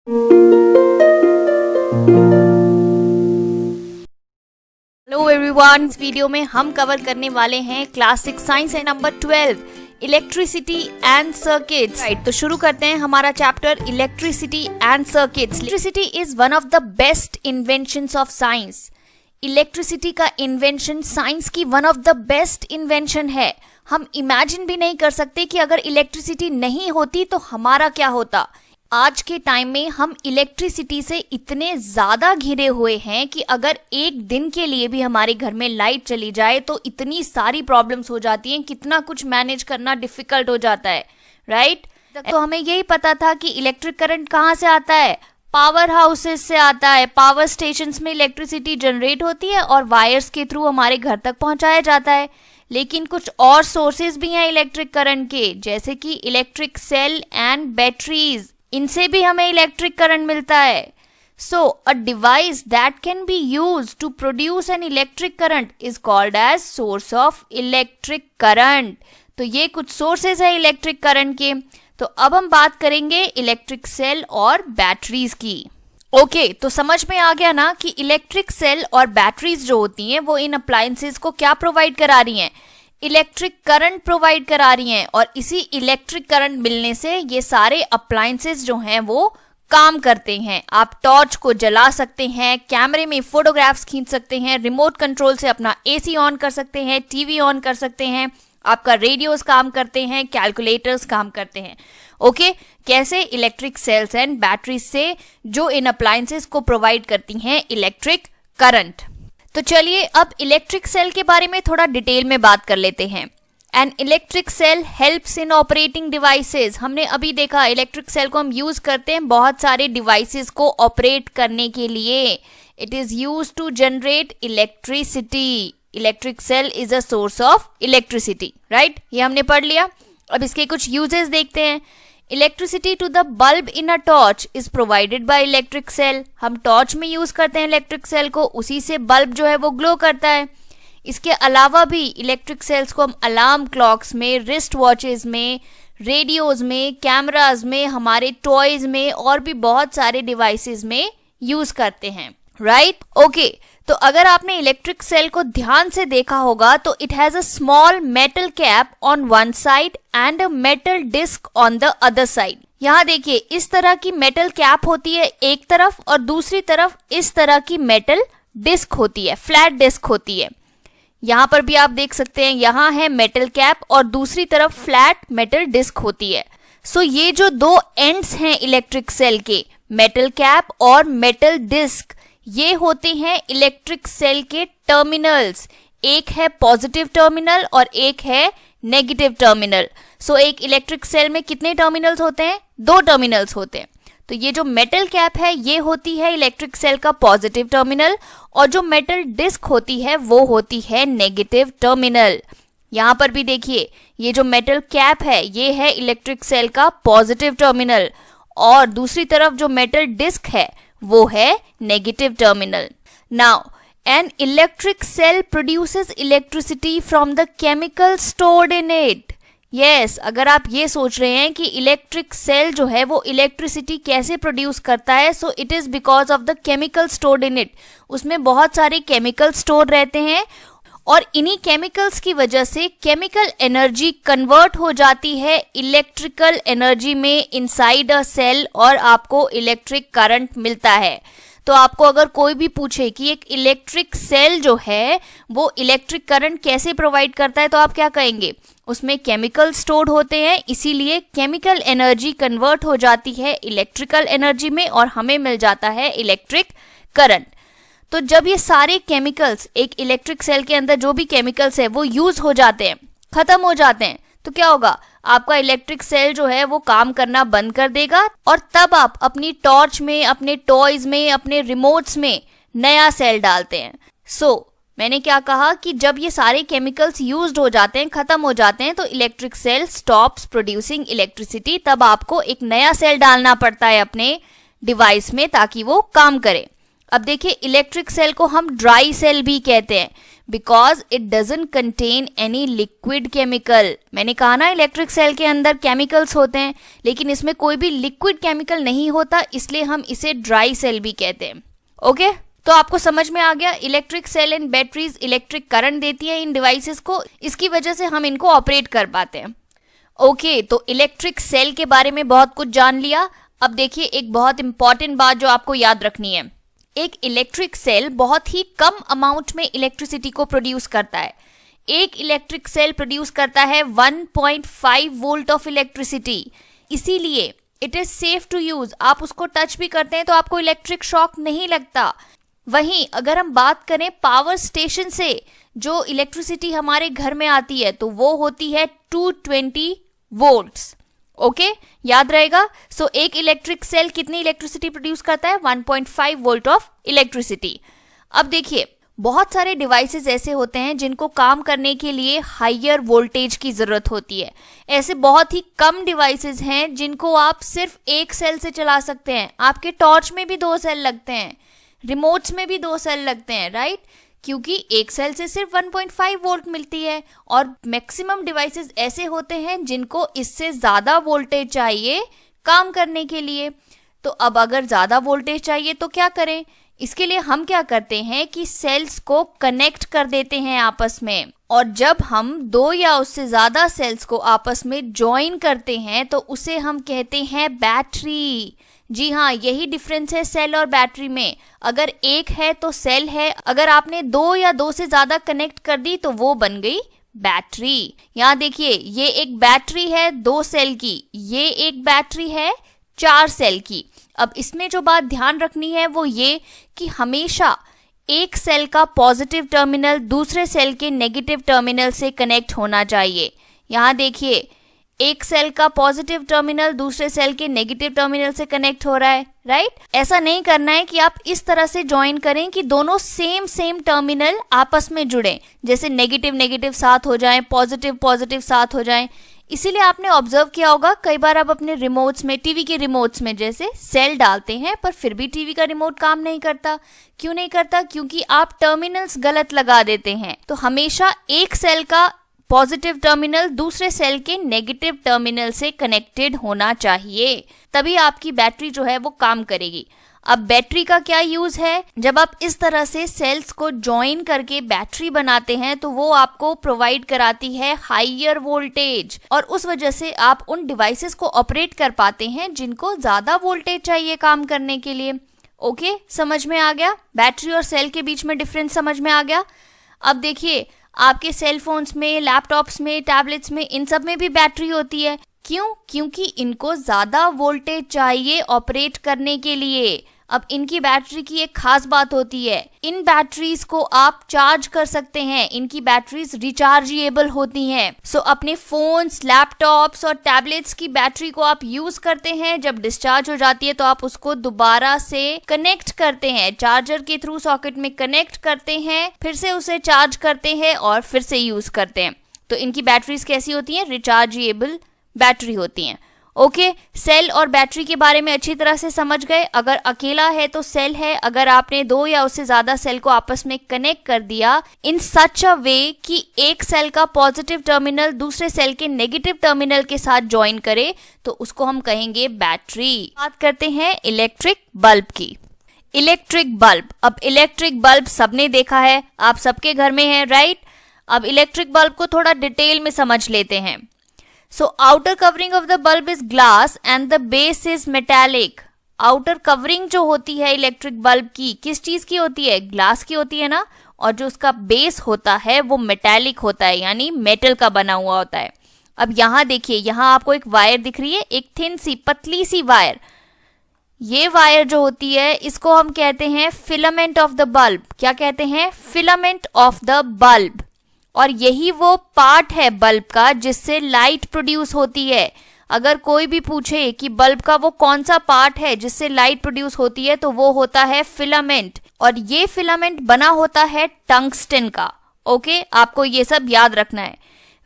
Hello everyone, इस video में हम कवर करने वाले हैं क्लास 6 साइंस है number 12 electricity and circuits. Right, तो शुरू करते हैं हमारा chapter electricity and circuits. Electricity is one of the best inventions of science. Electricity का इन्वेंशन साइंस की one of the best invention है। हम इमेजिन भी नहीं कर सकते कि अगर इलेक्ट्रिसिटी नहीं होती तो हमारा क्या होता। आज के टाइम में हम इलेक्ट्रिसिटी से इतने ज़्यादा घिरे हुए हैं कि अगर एक दिन के लिए भी हमारे घर में लाइट चली जाए तो इतनी सारी प्रॉब्लम्स हो जाती हैं, कितना कुछ मैनेज करना डिफ़िकल्ट हो जाता है, राइट। तो हमें यही पता था कि इलेक्ट्रिक करंट कहाँ से आता है, पावर हाउसेस से आता है। पावर स्टेशंस में इलेक्ट्रिसिटी जनरेट होती है और वायर्स के थ्रू हमारे घर तक पहुँचाया जाता है। लेकिन कुछ और सोर्सेज भी हैं इलेक्ट्रिक करंट के, जैसे कि इलेक्ट्रिक सेल एंड बैटरीज, इनसे भी हमें इलेक्ट्रिक करंट मिलता है। So a device that can be used to produce an electric current is called as source of electric current. तो ये कुछ सोर्सेज है इलेक्ट्रिक करंट के। तो अब हम बात करेंगे इलेक्ट्रिक सेल और बैटरीज की। ओके, तो समझ में आ गया ना कि इलेक्ट्रिक सेल और बैटरीज जो होती हैं वो इन अप्लायंसेस को क्या प्रोवाइड करा रही हैं, इलेक्ट्रिक करंट प्रोवाइड करा रही हैं। और इसी इलेक्ट्रिक करंट मिलने से ये सारे अप्लायंसेस जो हैं वो काम करते हैं। आप टॉर्च को जला सकते हैं, कैमरे में फोटोग्राफ्स खींच सकते हैं, रिमोट कंट्रोल से अपना एसी ऑन कर सकते हैं, टीवी ऑन कर सकते हैं, आपका रेडियोस काम करते हैं, कैलकुलेटर्स काम करते हैं। ओके, कैसे, इलेक्ट्रिक सेल्स एंड बैटरीज से जो इन अप्लायंसेस को प्रोवाइड करती हैं इलेक्ट्रिक करंट। तो चलिए अब इलेक्ट्रिक सेल के बारे में थोड़ा डिटेल में बात कर लेते हैं। An electric cell helps in operating devices. हमने अभी देखा इलेक्ट्रिक सेल को हम यूज करते हैं बहुत सारे डिवाइसेस को ऑपरेट करने के लिए। It is use to generate electricity. Electric cell is a source of electricity, right, ये हमने पढ़ लिया। अब इसके कुछ यूजेस देखते हैं। Electricity to the bulb in a torch is provided by electric cell. हम टॉर्च में यूज करते हैं इलेक्ट्रिक सेल को, उसी से बल्ब जो है वो ग्लो करता है। इसके अलावा भी इलेक्ट्रिक सेल्स को हम अलार्म क्लॉक्स में, रिस्ट वॉचेस में, रेडियोज में, कैमराज में, हमारे टॉयज में और भी बहुत सारे डिवाइसेस में यूज करते हैं, राइट। ओके, तो अगर आपने इलेक्ट्रिक सेल को ध्यान से देखा होगा तो it has a small metal cap on one side and a metal disc on the other side. यहाँ देखिए, इस तरह की मेटल कैप होती है एक तरफ और दूसरी तरफ इस तरह की मेटल डिस्क होती है, फ्लैट डिस्क होती है। यहाँ पर भी आप देख सकते हैं, यहाँ है मेटल कैप और दूसरी तरफ फ्लैट मेटल डिस्क होती है। सो ये जो दो एंड्स हैं इलेक्ट्रिक सेल के, मेटल कैप और मेटल डिस्क, ये होते हैं इलेक्ट्रिक सेल के टर्मिनल्स। एक है पॉजिटिव टर्मिनल और एक है नेगेटिव टर्मिनल। सो एक इलेक्ट्रिक सेल में कितने टर्मिनल्स होते हैं, दो टर्मिनल्स होते हैं। तो ये जो मेटल कैप है ये होती है इलेक्ट्रिक सेल का पॉजिटिव टर्मिनल और जो मेटल डिस्क होती है वो होती है नेगेटिव टर्मिनल। यहाँ पर भी देखिए, ये जो मेटल कैप है ये है इलेक्ट्रिक सेल का पॉजिटिव टर्मिनल और दूसरी तरफ जो मेटल डिस्क है वो है negative terminal. Now an electric cell produces electricity from the chemical stored in it. Yes, अगर आप ये सोच रहे हैं कि इलेक्ट्रिक सेल जो है वो इलेक्ट्रिसिटी कैसे प्रोड्यूस करता है, so it is because of the chemical stored in it. उसमें बहुत सारे केमिकल स्टोर रहते हैं और इन्हीं केमिकल्स की वजह से केमिकल एनर्जी कन्वर्ट हो जाती है इलेक्ट्रिकल एनर्जी में इनसाइड अ सेल और आपको इलेक्ट्रिक करंट मिलता है। तो आपको अगर कोई भी पूछे कि एक इलेक्ट्रिक सेल जो है वो इलेक्ट्रिक करंट कैसे प्रोवाइड करता है तो आप क्या कहेंगे, उसमें केमिकल स्टोर्ड होते हैं, इसीलिए केमिकल एनर्जी कन्वर्ट हो जाती है इलेक्ट्रिकल एनर्जी में और हमें मिल जाता है इलेक्ट्रिक करंट। तो जब ये सारे केमिकल्स एक इलेक्ट्रिक सेल के अंदर जो भी केमिकल्स है वो यूज हो जाते हैं, खत्म हो जाते हैं, तो क्या होगा, आपका इलेक्ट्रिक सेल जो है वो काम करना बंद कर देगा और तब आप अपनी टॉर्च में, अपने टॉयज में, अपने रिमोट्स में नया सेल डालते हैं। सो मैंने क्या कहा कि जब ये सारे केमिकल्स यूज्ड हो जाते हैं, खत्म हो जाते हैं, तो electric cell stops producing electricity. तब आपको एक नया सेल डालना पड़ता है अपने डिवाइस में ताकि वो काम करे। अब देखिए इलेक्ट्रिक सेल को हम ड्राई सेल भी कहते हैं because it doesn't contain any liquid chemical. मैंने कहा ना इलेक्ट्रिक सेल के अंदर केमिकल्स होते हैं, लेकिन इसमें कोई भी लिक्विड केमिकल नहीं होता, इसलिए हम इसे ड्राई सेल भी कहते हैं। ओके, तो आपको समझ में आ गया electric cell and batteries electric current देती है इन डिवाइसेस को, इसकी वजह से हम इनको ऑपरेट कर पाते हैं। ओके, तो इलेक्ट्रिक सेल के बारे में बहुत कुछ जान लिया। अब देखिए एक बहुत इंपॉर्टेंट बात जो आपको याद रखनी है, एक इलेक्ट्रिक सेल बहुत ही कम अमाउंट में इलेक्ट्रिसिटी को प्रोड्यूस करता है। एक इलेक्ट्रिक सेल प्रोड्यूस करता है 1.5 वोल्ट ऑफ इलेक्ट्रिसिटी, इसीलिए it is safe to use. आप उसको टच भी करते हैं तो आपको इलेक्ट्रिक शॉक नहीं लगता। वहीं अगर हम बात करें पावर स्टेशन से जो इलेक्ट्रिसिटी हमारे घर में आती है तो वो होती है 220 वोल्ट्स। ओके, याद रहेगा। सो एक इलेक्ट्रिक सेल कितनी इलेक्ट्रिसिटी प्रोड्यूस करता है? 1.5 वोल्ट ऑफ इलेक्ट्रिसिटी। अब देखिए बहुत सारे डिवाइसेस ऐसे होते हैं जिनको काम करने के लिए हायर वोल्टेज की जरूरत होती है। ऐसे बहुत ही कम डिवाइसेस हैं जिनको आप सिर्फ एक सेल से चला सकते हैं। आपके टॉर्च में भी 2 सेल लगते हैं, रिमोट्स में भी 2 सेल लगते हैं, राइट? क्योंकि एक सेल से सिर्फ 1.5 वोल्ट मिलती है और मैक्सिमम डिवाइसेस ऐसे होते हैं जिनको इससे ज़्यादा वोल्टेज चाहिए काम करने के लिए। तो अब अगर ज़्यादा वोल्टेज चाहिए तो क्या करें? इसके लिए हम क्या करते हैं कि सेल्स को कनेक्ट कर देते हैं आपस में, और जब हम 2 या उससे ज़्यादा सेल्स को आपस में ज्वाइन करते हैं तो उसे हम कहते हैं बैटरी। जी हाँ, यही डिफरेंस है सेल और बैटरी में। अगर एक है तो सेल है, अगर आपने 2 या 2 से ज्यादा कनेक्ट कर दी तो वो बन गई बैटरी। यहाँ देखिए ये एक बैटरी है 2 सेल की, ये एक बैटरी है 4 सेल की। अब इसमें जो बात ध्यान रखनी है वो ये कि हमेशा एक सेल का पॉजिटिव टर्मिनल दूसरे सेल के नेगेटिव टर्मिनल से कनेक्ट होना चाहिए। यहाँ देखिए एक सेल का पॉजिटिव टर्मिनल दूसरे सेल के नेगेटिव टर्मिनल से कनेक्ट हो रहा है, राइट? ऐसा नहीं करना है कि आप इस तरह से ज्वाइन करें कि दोनों सेम टर्मिनल आपस में जुड़े, जैसे नेगेटिव नेगेटिव साथ हो जाएं, पॉजिटिव पॉजिटिव साथ हो जाएं। इसीलिए आपने ऑब्जर्व किया होगा कई बार आप अपने रिमोट्स में, टीवी के रिमोट्स में जैसे सेल डालते हैं पर फिर भी टीवी का रिमोट काम नहीं करता। क्यों नहीं करता? क्योंकि आप टर्मिनल्स गलत लगा देते हैं। तो हमेशा एक सेल का पॉजिटिव टर्मिनल दूसरे सेल के नेगेटिव टर्मिनल से कनेक्टेड होना चाहिए, तभी आपकी बैटरी जो है वो काम करेगी। अब बैटरी का क्या यूज है? जब आप इस तरह से सेल्स को ज्वाइन करके बैटरी बनाते हैं तो वो आपको प्रोवाइड कराती है हायर वोल्टेज, और उस वजह से आप उन डिवाइसेस को ऑपरेट कर पाते हैं जिनको ज्यादा वोल्टेज चाहिए काम करने के लिए। ओके, समझ में आ गया? बैटरी और सेल के बीच में डिफरेंस समझ में आ गया। अब देखिए आपके सेल फोन्स में, लैपटॉप्स में, टैबलेट्स में, इन सब में भी बैटरी होती है। क्यों? क्योंकि इनको ज्यादा वोल्टेज चाहिए ऑपरेट करने के लिए। अब इनकी बैटरी की एक खास बात होती है, इन बैटरीज को आप चार्ज कर सकते हैं, इनकी बैटरीज रिचार्जेबल होती हैं। सो अपने फोन्स, लैपटॉप्स और टैबलेट्स की बैटरी को आप यूज करते हैं, जब डिस्चार्ज हो जाती है तो आप उसको दोबारा से कनेक्ट करते हैं, चार्जर के थ्रू सॉकेट में कनेक्ट करते हैं, फिर से उसे चार्ज करते हैं और फिर से यूज करते हैं। तो इनकी बैटरीज कैसी होती हैं? रिचार्जेबल बैटरी होती हैं। ओके, सेल और बैटरी के बारे में अच्छी तरह से समझ गए। अगर अकेला है तो सेल है, अगर आपने 2 या उससे ज्यादा सेल को आपस में कनेक्ट कर दिया इन सच अ वे कि एक सेल का पॉजिटिव टर्मिनल दूसरे सेल के नेगेटिव टर्मिनल के साथ ज्वाइन करे तो उसको हम कहेंगे बैटरी। बात करते हैं इलेक्ट्रिक बल्ब की। इलेक्ट्रिक बल्ब, अब इलेक्ट्रिक बल्ब सबने देखा है, आप सबके घर में है, राइट? अब इलेक्ट्रिक बल्ब को थोड़ा डिटेल में समझ लेते हैं। So outer covering of the bulb is glass and the base is metallic. Outer covering जो होती है इलेक्ट्रिक बल्ब की, किस चीज की होती है? ग्लास की होती है ना, और जो उसका बेस होता है वो मेटालिक होता है, यानी मेटल का बना हुआ होता है। अब यहाँ देखिए, यहाँ आपको एक वायर दिख रही है, एक थिन सी पतली सी वायर। ये वायर जो होती है इसको हम कहते हैं फिलामेंट ऑफ द बल्ब। क्या कहते हैं? Filament of the bulb. और यही वो पार्ट है बल्ब का जिससे लाइट प्रोड्यूस होती है। अगर कोई भी पूछे कि बल्ब का वो कौन सा पार्ट है जिससे लाइट प्रोड्यूस होती है तो वो होता है फिलामेंट, और ये फिलामेंट बना होता है टंगस्टन का। ओके, आपको ये सब याद रखना है।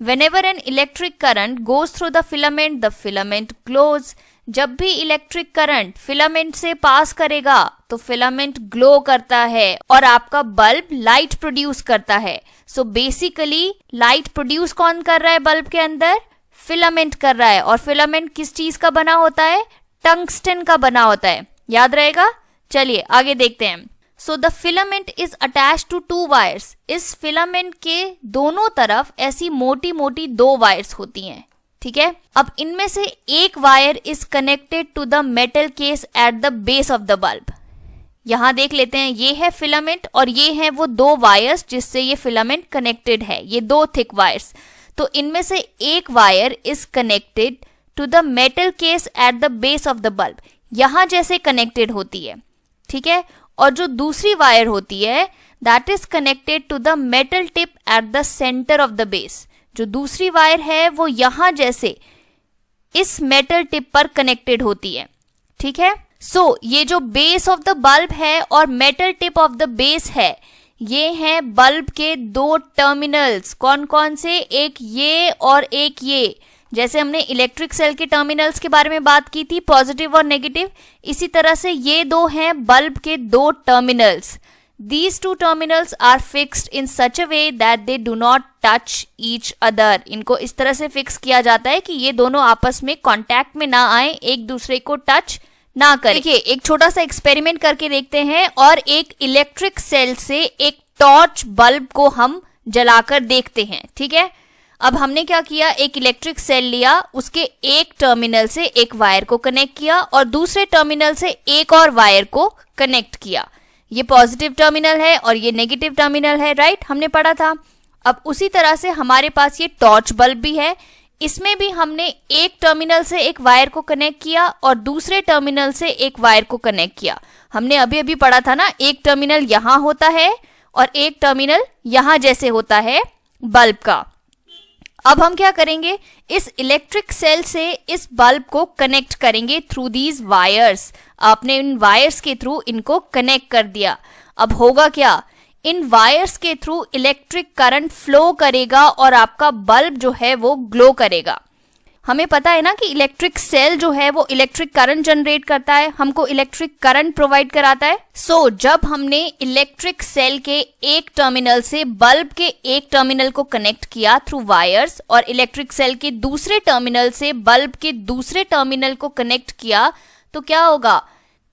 Whenever an electric current goes through the filament glows. जब भी इलेक्ट्रिक करंट फिलामेंट से पास करेगा तो फिलामेंट ग्लो करता है और आपका बल्ब लाइट प्रोड्यूस करता है। सो बेसिकली लाइट प्रोड्यूस कौन कर रहा है बल्ब के अंदर? फिलामेंट कर रहा है। और फिलामेंट किस चीज का बना होता है? टंगस्टन का बना होता है। याद रहेगा? चलिए आगे देखते हैं। So the filament is attach to 2 wires. इस फिलामेंट के दोनों तरफ ऐसी मोटी मोटी 2 वायर्स होती हैं, ठीक है। अब इनमें से एक wire is connected to the metal case at the base of the bulb. यहां देख लेते हैं, ये है फिलामेंट और ये है वो 2 वायर्स जिससे ये फिलामेंट कनेक्टेड है, ये 2 थिक वायर्स। तो इनमें से एक wire is connected to the metal case at the base of the bulb, यहां जैसे कनेक्टेड होती है, ठीक है। और जो दूसरी वायर होती है that is connected to the metal tip at the centre of the base. जो दूसरी वायर है वो यहां जैसे इस मेटल टिप पर कनेक्टेड होती है, ठीक है। सो ये जो बेस ऑफ द बल्ब है और metal tip of the base है, ये हैं बल्ब के 2 टर्मिनल्स। कौन कौन से? एक ये और एक ये। जैसे हमने इलेक्ट्रिक सेल के टर्मिनल्स के बारे में बात की थी, पॉजिटिव और नेगेटिव, इसी तरह से ये 2 हैं बल्ब के 2 terminals. These 2 terminals are fixed in such a way that they do not touch each other. इनको इस तरह से फिक्स किया जाता है कि ये दोनों आपस में कांटेक्ट में ना आए, एक दूसरे को टच ना करें। देखिए एक छोटा सा एक्सपेरिमेंट करके देखते हैं और एक इलेक्ट्रिक सेल से एक टॉर्च बल्ब को हम जलाकर देखते हैं, ठीक है। अब हमने क्या किया, एक इलेक्ट्रिक सेल लिया, उसके एक टर्मिनल से एक वायर को कनेक्ट किया और दूसरे टर्मिनल से एक और वायर को कनेक्ट किया। ये पॉजिटिव टर्मिनल है और ये नेगेटिव टर्मिनल है, राइट, हमने पढ़ा था। अब उसी तरह से हमारे पास ये टॉर्च बल्ब भी है, इसमें भी हमने एक टर्मिनल से एक वायर को कनेक्ट किया और दूसरे टर्मिनल से एक वायर को कनेक्ट किया। हमने अभी अभी पढ़ा था ना, एक टर्मिनल यहां होता है और एक टर्मिनल यहां जैसे होता है बल्ब का। अब हम क्या करेंगे, इस इलेक्ट्रिक सेल से इस बल्ब को कनेक्ट करेंगे थ्रू दीज वायर्स। आपने इन वायर्स के थ्रू इनको कनेक्ट कर दिया। अब होगा क्या, इन वायर्स के थ्रू इलेक्ट्रिक करंट फ्लो करेगा और आपका बल्ब जो है वो ग्लो करेगा। हमें पता है ना कि इलेक्ट्रिक सेल जो है वो इलेक्ट्रिक करंट जनरेट करता है, हमको इलेक्ट्रिक करंट प्रोवाइड कराता है। सो जब हमने इलेक्ट्रिक सेल के एक टर्मिनल से बल्ब के एक टर्मिनल को कनेक्ट किया थ्रू वायर्स और इलेक्ट्रिक सेल के दूसरे टर्मिनल से बल्ब के दूसरे टर्मिनल को कनेक्ट किया, तो क्या होगा,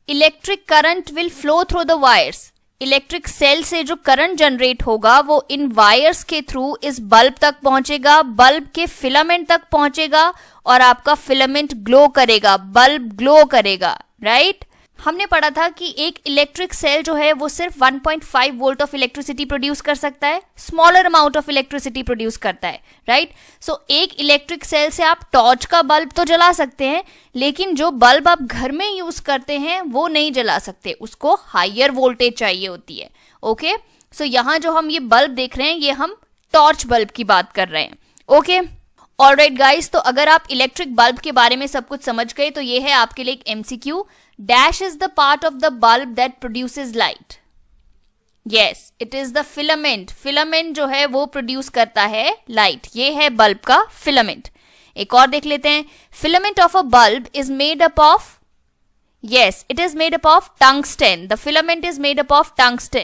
electric current will flow through the wires. Electric cell से जो करंट जनरेट होगा वो इन वायर्स के थ्रू इस बल्ब तक पहुंचेगा, बल्ब के फिलामेंट तक पहुंचेगा और आपका फिलामेंट ग्लो करेगा, बल्ब ग्लो करेगा, राइट। हमने पढ़ा था कि एक इलेक्ट्रिक सेल जो है वो सिर्फ 1.5 वोल्ट ऑफ इलेक्ट्रिसिटी प्रोड्यूस कर सकता है, smaller amount of electricity produce करता है, राइट। सो एक इलेक्ट्रिक सेल से आप टॉर्च का बल्ब तो जला सकते हैं, लेकिन जो बल्ब आप घर में यूज करते हैं वो नहीं जला सकते, उसको हायर वोल्टेज चाहिए होती है। ओके, सो यहाँ जो हम ये बल्ब देख रहे हैं ये हम टॉर्च बल्ब की बात कर रहे हैं। ओके, ऑलराइट गाइस, तो अगर आप इलेक्ट्रिक बल्ब के बारे में सब कुछ समझ गए तो ये है आपके लिए एक MCQ. Dash is the part of the bulb that produces light. Yes, it is the filament. Filament जो है वो प्रोड्यूस करता है लाइट, ये है बल्ब का फिलामेंट। एक और देख लेते हैं, filament of a bulb is made up of, yes, it is made up of tungsten. The filament is made up of tungsten.